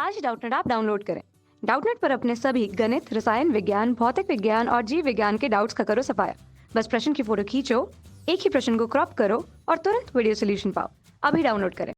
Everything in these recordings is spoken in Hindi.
आज डाउटनेट ऐप डाउनलोड करें। डाउटनेट पर अपने सभी गणित, रसायन विज्ञान, भौतिक विज्ञान और जीव विज्ञान के डाउट्स का करो सफाया। बस प्रश्न की फोटो खींचो, एक ही प्रश्न को क्रॉप करो और तुरंत वीडियो सोल्यूशन पाओ। अभी डाउनलोड करें।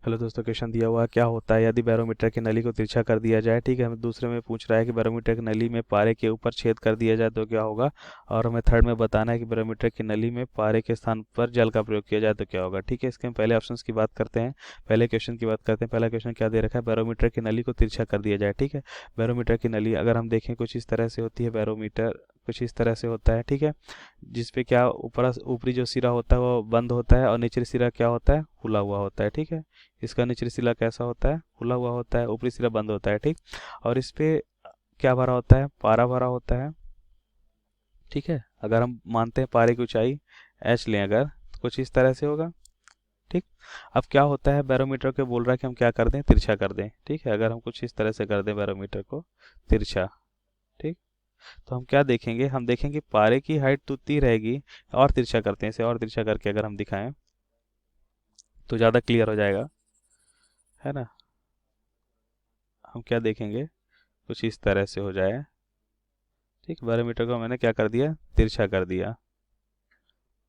हेलो दोस्तों, क्वेश्चन दिया हुआ है क्या होता है यदि बैरोमीटर की नली को तिरछा कर दिया जाए। ठीक है, हमें दूसरे में पूछ रहा है कि बैरोमीटर की नली में पारे के ऊपर छेद कर दिया जाए तो क्या होगा, और हमें थर्ड में बताना है कि बैरोमीटर की नली में पारे के स्थान पर जल का प्रयोग किया जाए तो क्या होगा। ठीक है, इसके हम पहले ऑप्शन की बात करते हैं, पहले क्वेश्चन की बात करते हैं। पहला क्वेश्चन क्या दे रखा है, बैरोमीटर की नली को तिरछा कर दिया जाए। ठीक है, बैरोमीटर की नली अगर हम देखें कुछ इस तरह से होती है, बैरोमीटर कुछ इस तरह से होता है। ठीक है, जिसपे क्या ऊपरी जो सिरा होता है वो बंद होता है और निचली सिरा क्या होता है, खुला हुआ होता है। ठीक है, इसका निचली सिरा कैसा होता है, खुला हुआ होता है, ऊपरी सिरा बंद होता है। ठीक, और इस पे क्या भरा होता है, पारा भरा होता है। ठीक है, अगर हम मानते हैं पारे की ऊंचाई h लें अगर, तो कुछ इस तरह से होगा। ठीक, अब क्या होता है, बैरोमीटर को बोल रहा है कि हम क्या कर दें, तिरछा कर दें। ठीक है, अगर हम कुछ इस तरह से कर दें बैरोमीटर को तिरछा, ठीक, तो हम क्या देखेंगे, हम देखेंगे पारे की हाइट तो उतनी रहेगी। और तिरछा करते हैं इसे, और तिरछा करके अगर हम दिखाएं तो ज़्यादा क्लियर हो जाएगा, है ना। हम क्या देखेंगे, कुछ इस तरह से हो जाए। ठीक, बैरोमीटर को मैंने क्या कर दिया, तिरछा कर दिया।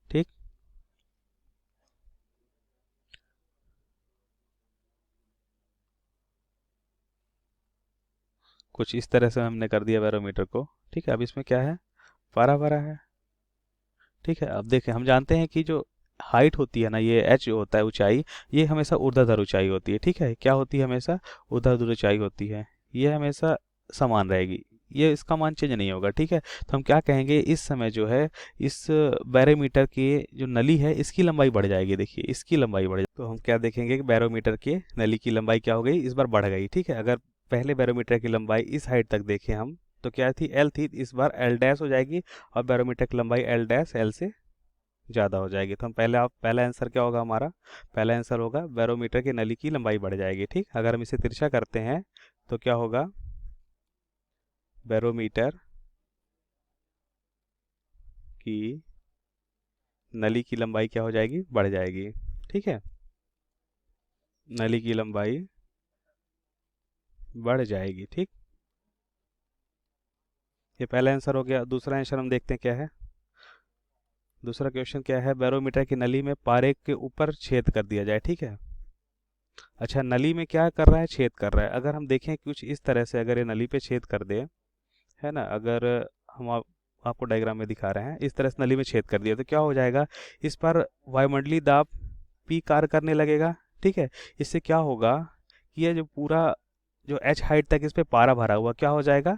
ठीक, कुछ इस तरह से हमने कर दिया बैरोमीटर को। ठीक है, अब इसमें क्या है, पारा भरा है। ठीक है, अब देखें, हम जानते हैं कि जो हाइट होती है ना, ये एच जो होता है ऊंचाई, ये हमेशा ऊर्ध्वाधर ऊंचाई होती है। ठीक है, क्या होती है, हमेशा ऊर्ध्वाधर ऊंचाई होती है, ये हमेशा समान रहेगी, ये इसका मान चेंज नहीं होगा। ठीक है, तो हम क्या कहेंगे, इस समय जो है इस बैरोमीटर की जो नली है इसकी लंबाई बढ़ जाएगी। देखिए इसकी लंबाई बढ़ जाएगी, तो हम क्या देखेंगे कि बैरोमीटर की नली की लंबाई क्या हो गई, इस बार बढ़ गई। ठीक है, अगर पहले बैरोमीटर की लंबाई इस हाइट तक देखें हम, तो क्या थी, एल थी, इस बार एल डैश हो जाएगी और बैरोमीटर की लंबाई एल डैश एल से ज़्यादा हो जाएगी। तो हम पहला आंसर क्या होगा हमारा, पहला आंसर होगा बैरोमीटर की नली की लंबाई बढ़ जाएगी। ठीक, अगर हम इसे तिरछा करते हैं तो क्या होगा, बैरोमीटर की नली की लंबाई क्या हो जाएगी, बढ़ जाएगी। ठीक है, नली की लंबाई बढ़ जाएगी। ठीक, ये पहला आंसर हो गया। दूसरा आंसर हम देखते हैं क्या है, दूसरा क्वेश्चन क्या है, बैरोमीटर की नली में पारे के ऊपर छेद कर दिया जाए। ठीक है, अच्छा, नली में क्या कर रहा है, छेद कर रहा है। अगर हम देखें कुछ इस तरह से, अगर ये नली पे छेद कर दे, है ना, अगर हम आपको डायग्राम में दिखा रहे हैं, इस तरह से नली में छेद कर दिया तो क्या हो जाएगा, इस पर वायुमंडलीय दाब पी कार्य करने लगेगा। ठीक है, इससे क्या होगा कि ये जो पूरा जो एच हाइट तक इस पे पारा भरा हुआ क्या हो जाएगा,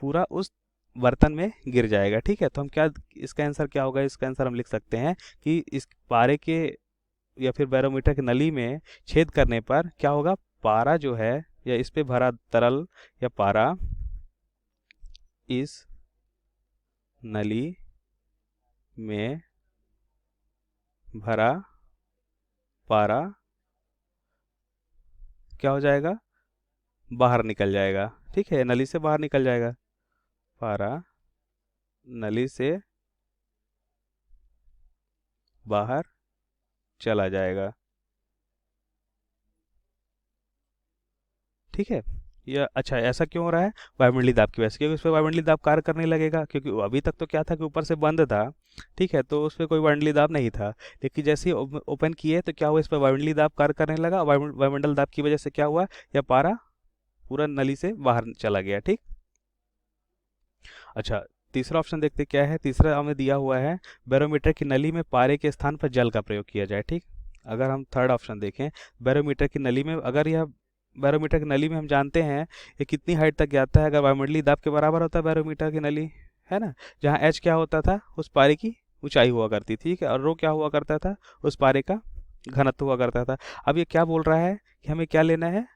पूरा उस बर्तन में गिर जाएगा। ठीक है, तो हम क्या, इसका आंसर क्या होगा, इसका आंसर हम लिख सकते हैं कि इस पारे के या फिर बैरोमीटर की नली में छेद करने पर क्या होगा, पारा जो है या इस पे भरा तरल या पारा इस नली में भरा पारा क्या हो जाएगा, बाहर निकल जाएगा। ठीक है, नली से बाहर निकल जाएगा, पारा नली से बाहर चला जाएगा। ठीक है, यह अच्छा ऐसा क्यों हो रहा है, वायुमंडलीय दाब की वजह से, क्योंकि उस पर वायुमंडलीय दाब कार्य करने लगेगा। क्योंकि अभी तक तो क्या था कि ऊपर से बंद था। ठीक है, तो उस पर कोई वायुमंडलीय दाब नहीं था, लेकिन जैसे ही ओपन किए तो क्या हुआ, इस पर वायुमंडलीय दाब कार्य करने लगा। वायुमंडल दाब की वजह से क्या हुआ, यह पारा पूरा नली से बाहर चला गया। ठीक, अच्छा, तीसरा ऑप्शन देखते क्या है, तीसरा हमें दिया हुआ है बैरोमीटर की नली में पारे के स्थान पर जल का प्रयोग किया जाए। ठीक, अगर हम थर्ड ऑप्शन देखें, बैरोमीटर की नली में, अगर यह बैरोमीटर की नली में हम जानते हैं ये कितनी हाइट तक जाता है, अगर वायुमंडलीय दाब के बराबर होता है बैरोमीटर की नली, है ना, जहाँ एच क्या होता था, उस पारे की ऊंचाई हुआ करती थी। ठीक है, और रो क्या हुआ करता था, उस पारे का घनत्व हुआ करता था। अब ये क्या बोल रहा है कि हमें क्या लेना है,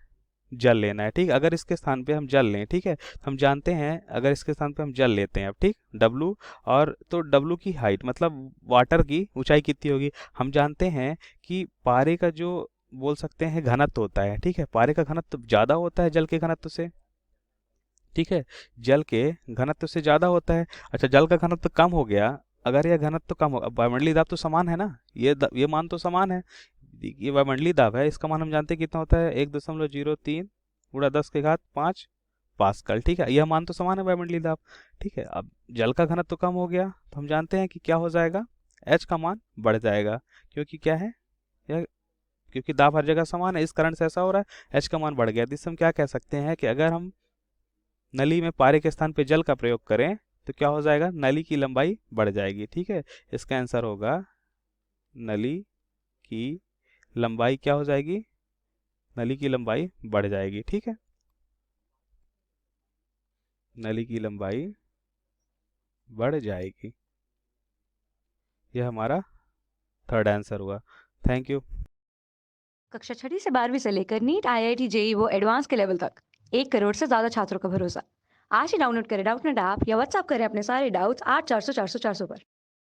जल लेना है। ठीक, अगर इसके स्थान पे हम जल लें, ठीक है, हम जानते हैं अगर इसके स्थान पे हम जल लेते हैं अब, ठीक, डब्लू, और तो डब्लू की हाइट मतलब वाटर की ऊंचाई कितनी होगी, हम जानते हैं कि पारे का जो बोल सकते हैं घनत्व होता है। ठीक है, पारे का घनत्व ज़्यादा होता है जल के घनत्व से। ठीक है, जल के घनत्व से ज़्यादा होता है। अच्छा, जल का घनत्व कम हो गया, अगर यह घनत्व कम होगा, वायुमंडलीय दाब तो समान है ना, ये मान तो समान है, ये वायुमंडलीय दाब है, इसका मान हम जानते हैं कितना होता है, 1.03 गुणा 10 के घात 5 पास्कल। ठीक है, यह मान तो समान है वायुमंडलीय दाब। ठीक है, अब जल का घनत्व कम हो गया तो हम जानते हैं कि क्या हो जाएगा, H का मान बढ़ जाएगा, क्योंकि क्या है यह, क्योंकि दाब हर जगह समान है, इस कारण से ऐसा हो रहा है, H का मान बढ़ गया। जिससे हम क्या कह सकते हैं कि अगर हम नली में पारे के स्थान पे जल का प्रयोग करें तो क्या हो जाएगा, नली की लंबाई बढ़ जाएगी। ठीक है, इसका आंसर होगा नली की लंबाई क्या हो जाएगी, नली की लंबाई बढ़ जाएगी। ठीक है, नली की लंबाई बढ़ जाएगी। यह हमारा थर्ड आंसर हुआ। Thank you. कक्षा 6वीं से 12वीं से लेकर नीट, IIT, JEE वो एडवांस के लेवल तक 1 करोड़ से ज्यादा छात्रों का भरोसा। आज ही डाउनलोड करें डाउटनेट ऐप या व्हाट्सएप करें अपने सारे डाउट्स 8400 400 400 पर।